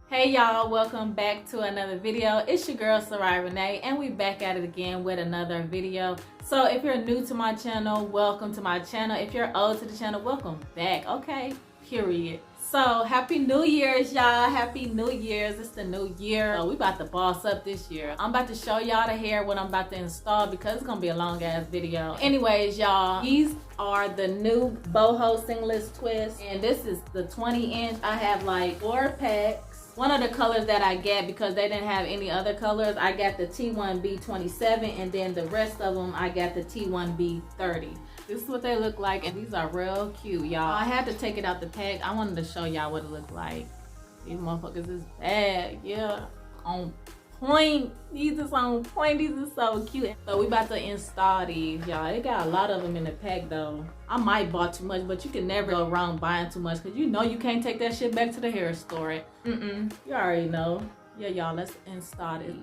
Hey y'all, welcome back to another video. It's your girl Sarai Renee and we back at it again with another video. So if you're new to my channel, welcome to my channel. If you're old to the channel, welcome back. Okay, period. So happy New Year's, y'all. Happy New Year's. It's the new year. So we about to boss up this year. I'm about to show y'all the hair, what I'm about to install, because it's gonna be a long ass video. Anyways, y'all, these are the new Boho Senegalese twist, and this is the 20-inch. I have like 4 packs. One of the colors that I got, because they didn't have any other colors, I got the T1B27, and then the rest of them I got the T1B30. This is what they look like, and these are real cute, y'all. I had to take it out the pack. I wanted to show y'all what it looked like. These motherfuckers is bad, yeah, on point. These is on point. These are so cute. So we about to install these, y'all. They got a lot of them in the pack though. I might bought too much, but you can never go wrong buying too much, because you know you can't take that shit back to the hair store. You already know. Yeah, y'all, let's install these.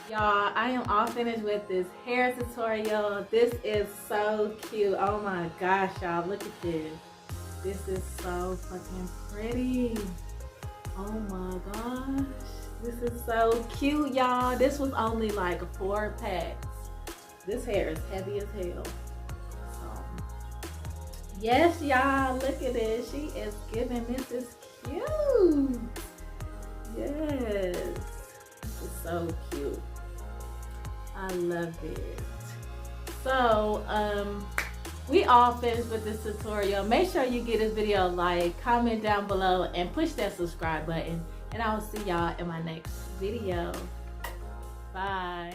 Y'all, I am all finished with this hair tutorial. This is so cute. Oh my gosh, y'all, look at this. This is so fucking pretty. Oh my gosh. This is so cute, y'all. This was only like 4 packs. This hair is heavy as hell. So, yes, y'all, look at this. She is giving. This is cute. Yes. This is so cute. I love it. So we all finished with this tutorial. Make sure you give this video a like, comment down below, and push that subscribe button, and I will see y'all in my next video. Bye.